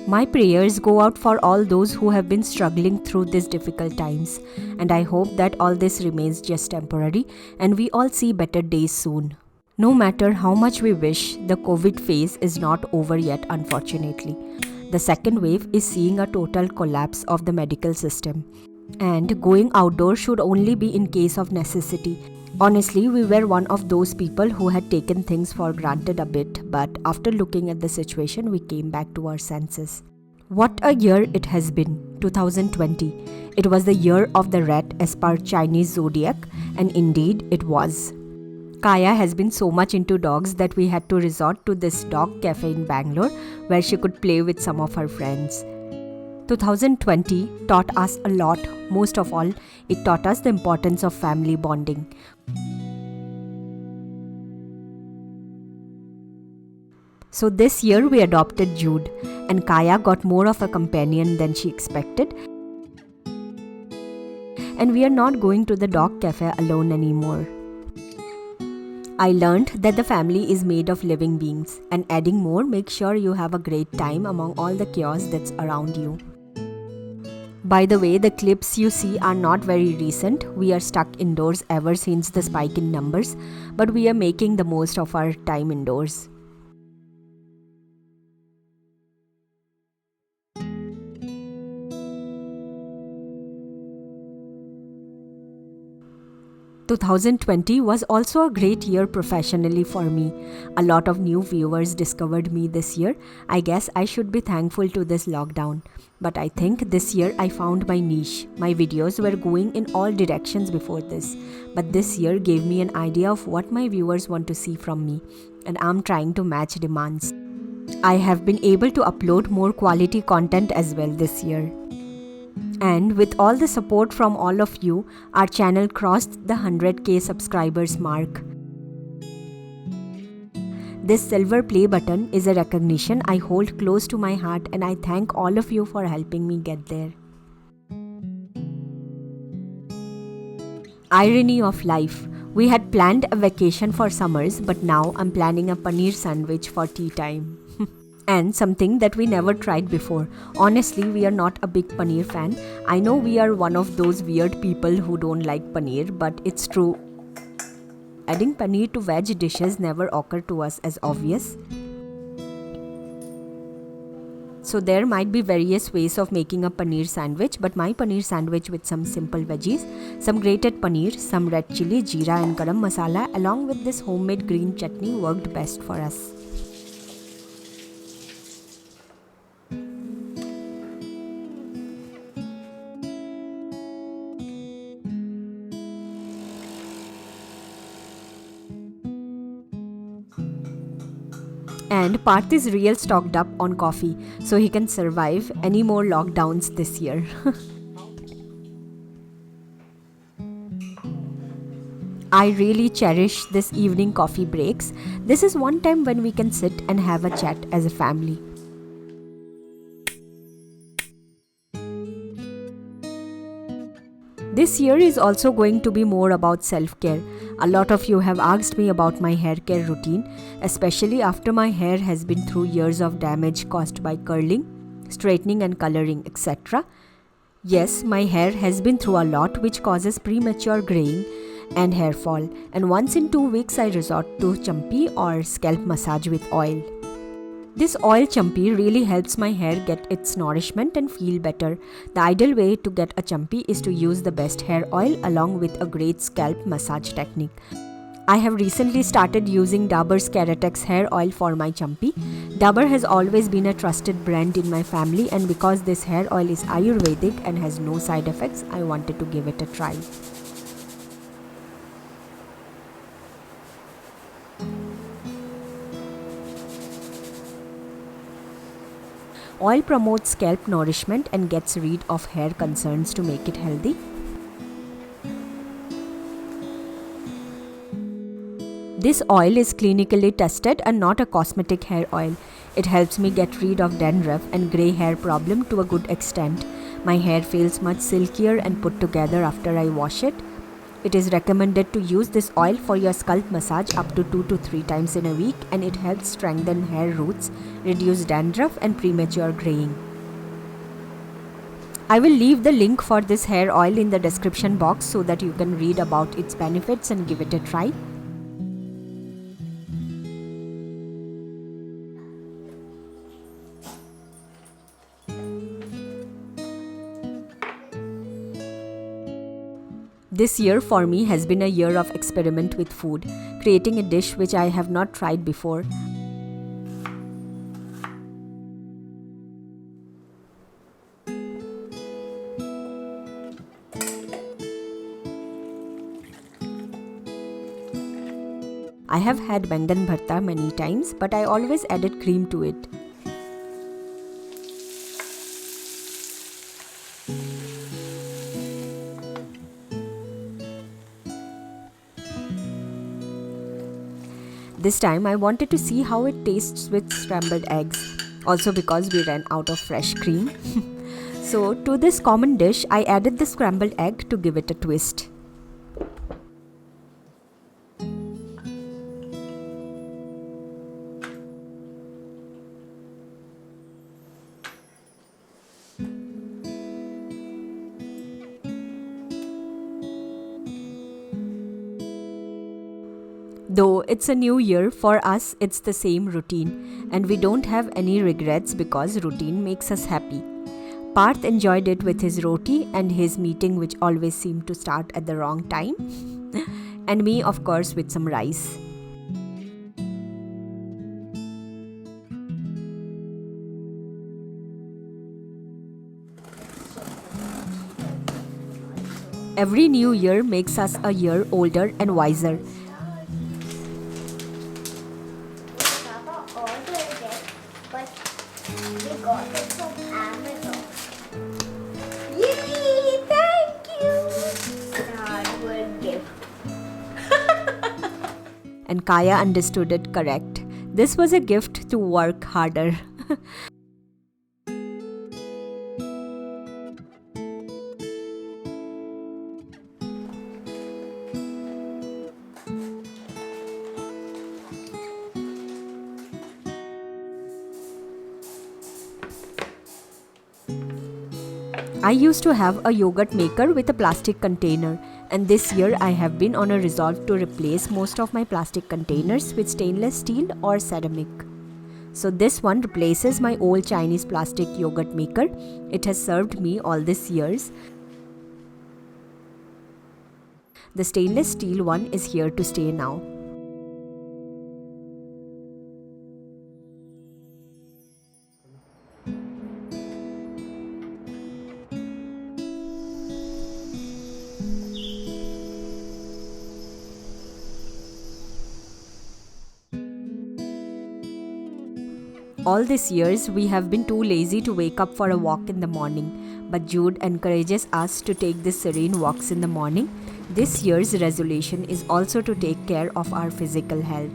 My prayers go out for all those who have been struggling through these difficult times, and I hope that all this remains just temporary and we all see better days soon. No matter how much we wish, the COVID phase is not over yet, unfortunately. The second wave is seeing a total collapse of the medical system, and going outdoors should only be in case of necessity. Honestly, we were one of those people who had taken things for granted a bit, but after looking at the situation, we came back to our senses. What a year it has been, 2020. It was the year of the rat as per Chinese zodiac, and indeed it was. Kaya has been so much into dogs that we had to resort to this dog cafe in Bangalore where she could play with some of her friends. 2020 taught us a lot. Most of all, it taught us the importance of family bonding. So this year we adopted Jude, and Kaya got more of a companion than she expected. And we are not going to the dog cafe alone anymore. I learned that the family is made of living beings, and adding more makes sure you have a great time among all the chaos that's around you. By the way, the clips you see are not very recent. We are stuck indoors ever since the spike in numbers, but we are making the most of our time indoors. "2020 was also a great year professionally for me. A lot of new viewers discovered me this year. I guess I should be thankful to this lockdown. But I think this year I found my niche. My videos were going in all directions before this. But this year gave me an idea of what my viewers want to see from me. And I'm trying to match demands. I have been able to upload more quality content as well this year. And with all the support from all of you, our channel crossed the 100k subscribers mark. This silver play button is a recognition I hold close to my heart, and I thank all of you for helping me get there. Irony of life. We had planned a vacation for summers, but now I'm planning a paneer sandwich for tea time. And something that we never tried before. Honestly, we are not a big paneer fan. I know we are one of those weird people who don't like paneer, but it's true. Adding paneer to veg dishes never occurred to us as obvious. So there might be various ways of making a paneer sandwich, but my paneer sandwich with some simple veggies, some grated paneer, some red chili, jeera and garam masala along with this homemade green chutney worked best for us. And Parth is real stocked up on coffee, so he can survive any more lockdowns this year. I really cherish this evening coffee breaks. This is one time when we can sit and have a chat as a family. This year is also going to be more about self-care. A lot of you have asked me about my hair care routine, especially after my hair has been through years of damage caused by curling, straightening and coloring, etc. Yes, my hair has been through a lot, which causes premature graying and hair fall, and once in 2 weeks I resort to champi or scalp massage with oil. This oil champi really helps my hair get its nourishment and feel better. The ideal way to get a champi is to use the best hair oil along with a great scalp massage technique. I have recently started using Dabur's Keratex hair oil for my champi. Dabur has always been a trusted brand in my family, and because this hair oil is Ayurvedic and has no side effects, I wanted to give it a try. Oil promotes scalp nourishment and gets rid of hair concerns to make it healthy. This oil is clinically tested and not a cosmetic hair oil. It helps me get rid of dandruff and grey hair problem to a good extent. My hair feels much silkier and put together after I wash it. It is recommended to use this oil for your scalp massage up to 2 to 3 times in a week, and it helps strengthen hair roots, reduce dandruff and premature graying. I will leave the link for this hair oil in the description box so that you can read about its benefits and give it a try. This year for me has been a year of experiment with food, creating a dish which I have not tried before. I have had bangan bharta many times, but I always added cream to it. This time I wanted to see how it tastes with scrambled eggs, also because we ran out of fresh cream. So to this common dish, I added the scrambled egg to give it a twist. Though it's a new year, for us it's the same routine, and we don't have any regrets because routine makes us happy. Parth enjoyed it with his roti and his meeting, which always seemed to start at the wrong time, and me, of course, with some rice. Every new year makes us a year older and wiser. But we got it from Amazon. Yay! Thank you! Hardware gift. And Kaya understood it correct. This was a gift to work harder. I used to have a yogurt maker with a plastic container, and this year I have been on a resolve to replace most of my plastic containers with stainless steel or ceramic. So this one replaces my old Chinese plastic yogurt maker. It has served me all these years. The stainless steel one is here to stay now. All these years, we have been too lazy to wake up for a walk in the morning, but Jude encourages us to take these serene walks in the morning. This year's resolution is also to take care of our physical health.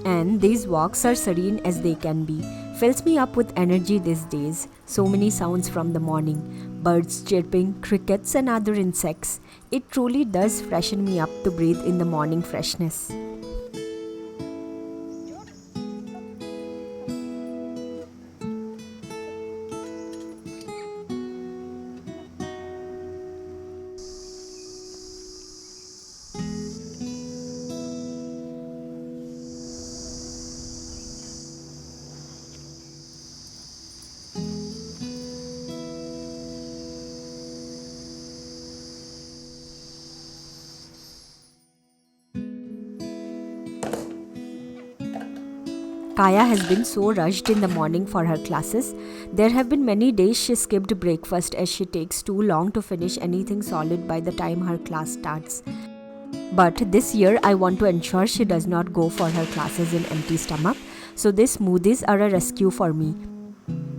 And these walks are serene as they can be. Fills me up with energy these days. So many sounds from the morning. Birds chirping, crickets and other insects. It truly does freshen me up to breathe in the morning freshness. Kaya has been so rushed in the morning for her classes. There have been many days she skipped breakfast as she takes too long to finish anything solid by the time her class starts. But this year I want to ensure she does not go for her classes in empty stomach, so these smoothies are a rescue for me.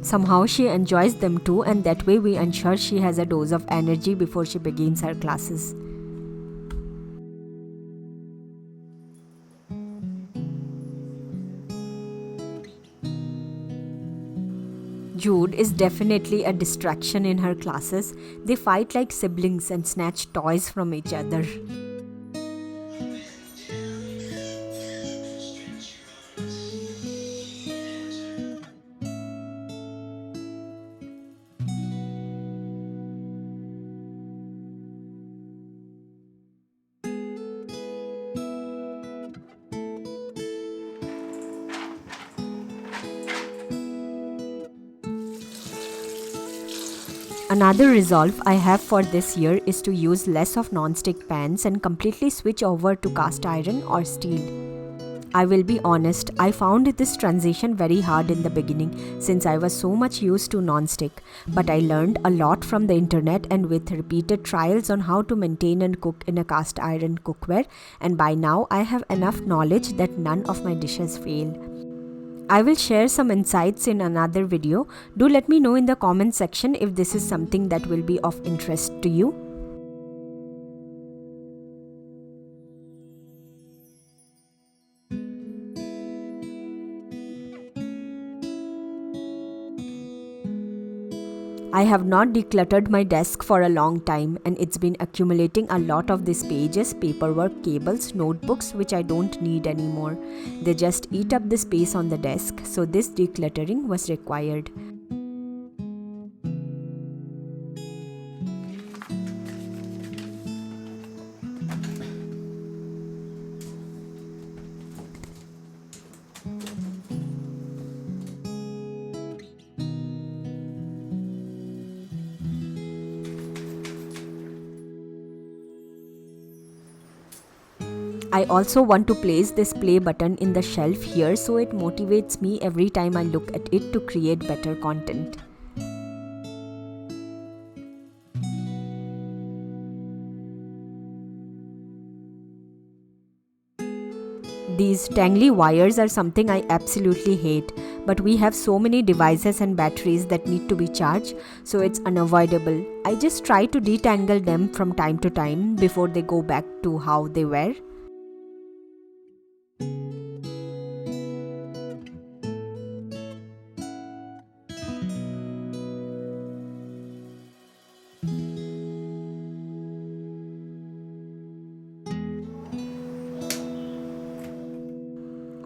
Somehow she enjoys them too, and that way we ensure she has a dose of energy before she begins her classes. Jude is definitely a distraction in her classes. They fight like siblings and snatch toys from each other. Another resolve I have for this year is to use less of non-stick pans and completely switch over to cast iron or steel. I will be honest, I found this transition very hard in the beginning since I was so much used to non-stick, but I learned a lot from the internet and with repeated trials on how to maintain and cook in a cast iron cookware, and by now I have enough knowledge that none of my dishes fail. I will share some insights in another video. Do let me know in the comment section if this is something that will be of interest to you. I have not decluttered my desk for a long time and it's been accumulating a lot of these pages, paperwork, cables, notebooks which I don't need anymore. They just eat up the space on the desk, so this decluttering was required. I also want to place this play button in the shelf here so it motivates me every time I look at it to create better content. These tangly wires are something I absolutely hate, but we have so many devices and batteries that need to be charged, so it's unavoidable. I just try to detangle them from time to time before they go back to how they were.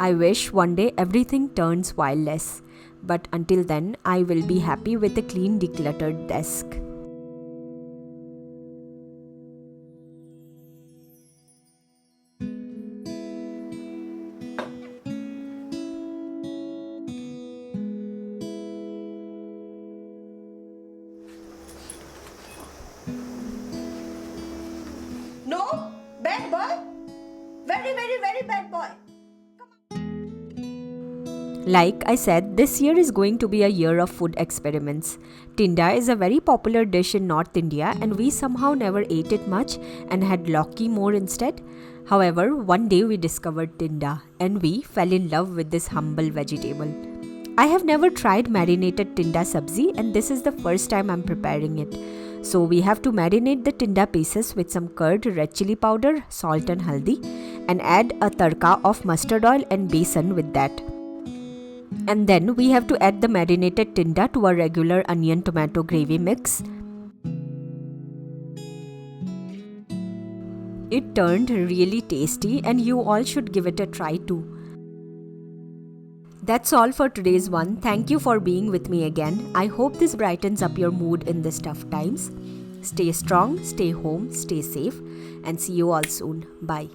I wish one day everything turns wireless, but until then I will be happy with a clean decluttered desk. No, bad boy. Very, very, very bad boy. Like I said, this year is going to be a year of food experiments. Tinda is a very popular dish in North India and we somehow never ate it much and had Lauki more instead. However, one day we discovered Tinda and we fell in love with this humble vegetable. I have never tried marinated Tinda sabzi and this is the first time I'm preparing it. So we have to marinate the Tinda pieces with some curd, red chili powder, salt and haldi and add a tadka of mustard oil and besan with that. And then we have to add the marinated Tinda to a regular onion tomato gravy mix. It turned really tasty and you all should give it a try too. That's all for today's one. Thank you for being with me again. I hope this brightens up your mood in these tough times. Stay strong, stay home, stay safe and see you all soon. Bye.